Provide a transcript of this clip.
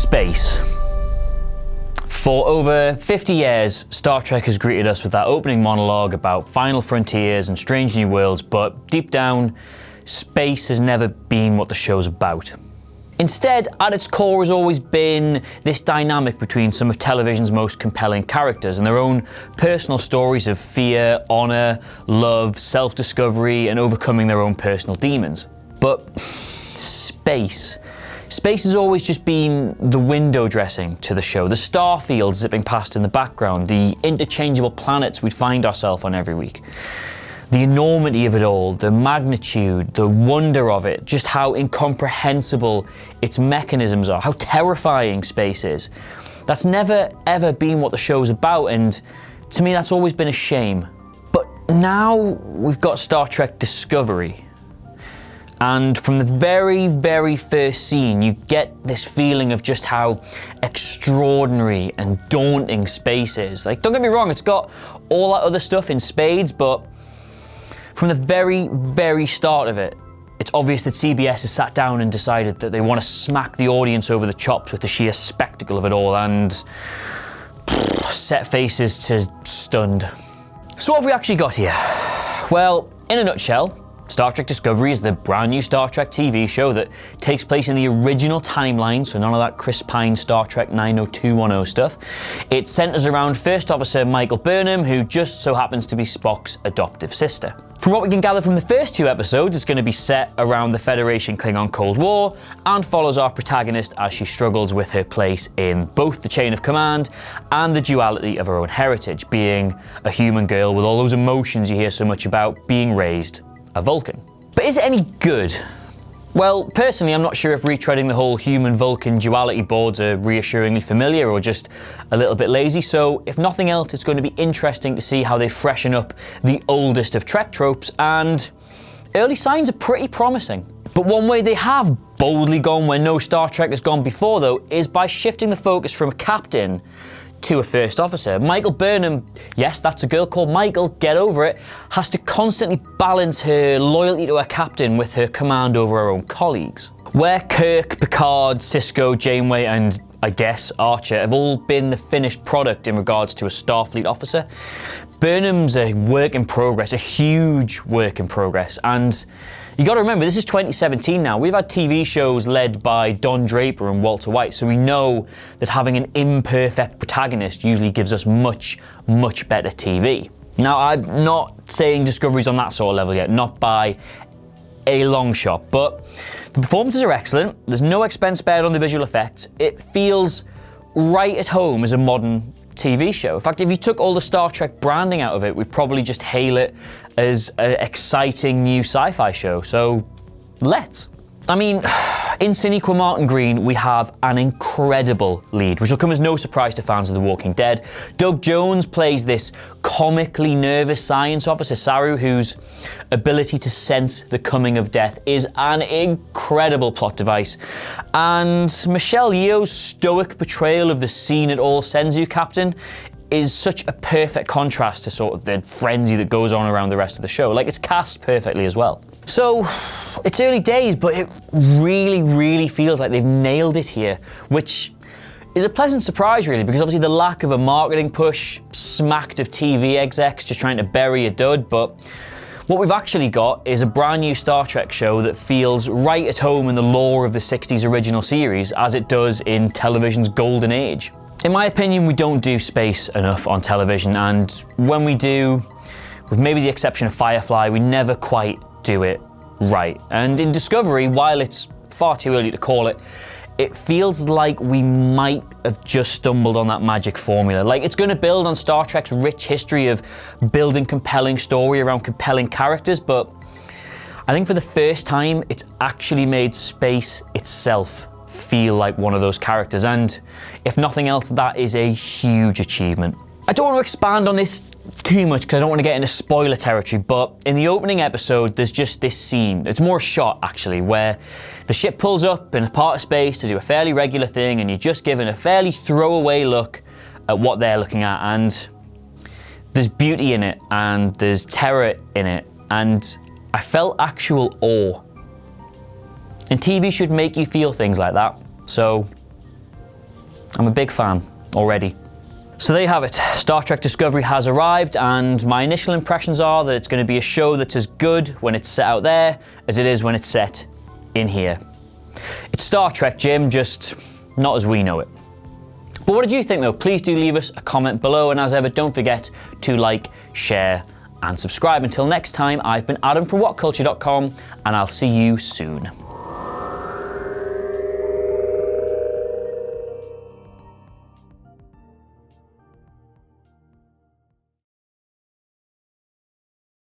Space. For over 50 years, Star Trek has greeted us with that opening monologue about final frontiers and strange new worlds, but deep down, space has never been what the show's about. Instead, at its core has always been this dynamic between some of television's most compelling characters and their own personal stories of fear, honor, love, self-discovery, and overcoming their own personal demons. But space has always just been the window dressing to the show, the star fields zipping past in the background, the interchangeable planets we'd find ourselves on every week. The enormity of it all, the magnitude, the wonder of it, just how incomprehensible its mechanisms are, how terrifying space is. That's never ever been what the show's about, and to me that's always been a shame. But now we've got Star Trek Discovery. And from the very, very first scene, you get this feeling of just how extraordinary and daunting space is. Like, don't get me wrong, it's got all that other stuff in spades, but from the very, very start of it, it's obvious that CBS has sat down and decided that they want to smack the audience over the chops with the sheer spectacle of it all and set faces to stunned. So what have we actually got here? Well, in a nutshell, Star Trek Discovery is the brand new Star Trek TV show that takes place in the original timeline, so none of that Chris Pine Star Trek 90210 stuff. It centers around First Officer Michael Burnham, who just so happens to be Spock's adoptive sister. From what we can gather from the first two episodes, it's going to be set around the Federation Klingon Cold War and follows our protagonist as she struggles with her place in both the chain of command and the duality of her own heritage, being a human girl with all those emotions you hear so much about, being raised a Vulcan. But is it any good? Well, personally, I'm not sure if retreading the whole human-Vulcan duality boards are reassuringly familiar or just a little bit lazy, so if nothing else, it's going to be interesting to see how they freshen up the oldest of Trek tropes, and early signs are pretty promising. But one way they have boldly gone where no Star Trek has gone before, though, is by shifting the focus from a captain to a first officer. Michael Burnham, yes, that's a girl called Michael, get over it, has to constantly balance her loyalty to her captain with her command over her own colleagues. Where Kirk, Picard, Sisko, Janeway, and I guess Archer have all been the finished product in regards to a Starfleet officer, Burnham's a work in progress, a huge work in progress, and you gotta remember, this is 2017 now. We've had TV shows led by Don Draper and Walter White, so we know that having an imperfect protagonist usually gives us much, much better TV. Now, I'm not saying Discovery's on that sort of level yet, not by a long shot, but the performances are excellent. There's no expense spared on the visual effects. It feels right at home as a modern TV show. In fact, if you took all the Star Trek branding out of it, we'd probably just hail it as an exciting new sci-fi show. So, let's. I mean, in Sonequa Martin Green, we have an incredible lead, which will come as no surprise to fans of The Walking Dead. Doug Jones plays this comically nervous science officer, Saru, whose ability to sense the coming of death is an incredible plot device. And Michelle Yeoh's stoic portrayal of the seen-it-all Senzu captain is such a perfect contrast to sort of the frenzy that goes on around the rest of the show. Like, it's cast perfectly as well. So, it's early days, but it really, really feels like they've nailed it here, which is a pleasant surprise, really, because obviously the lack of a marketing push smacked of TV execs just trying to bury a dud, but what we've actually got is a brand new Star Trek show that feels right at home in the lore of the 60s original series, as it does in television's golden age. In my opinion, we don't do space enough on television, and when we do, with maybe the exception of Firefly, we never quite do it right. And in Discovery, while it's far too early to call it, it feels like we might have just stumbled on that magic formula. Like, it's going to build on Star Trek's rich history of building compelling story around compelling characters, but I think for the first time, it's actually made space itself feel like one of those characters, and if nothing else, that is a huge achievement. I don't want to expand on this too much because I don't want to get into spoiler territory, but in the opening episode, there's just this scene. It's more a shot, actually, where the ship pulls up in a part of space to do a fairly regular thing, and you're just given a fairly throwaway look at what they're looking at, and there's beauty in it, and there's terror in it, and I felt actual awe. And TV should make you feel things like that, so I'm a big fan already. So there you have it. Star Trek Discovery has arrived, and my initial impressions are that it's going to be a show that's as good when it's set out there as it is when it's set in here. It's Star Trek, Jim, just not as we know it. But what did you think though? Please do leave us a comment below, and as ever, don't forget to like, share, and subscribe. Until next time, I've been Adam from Whatculture.com, and I'll see you soon.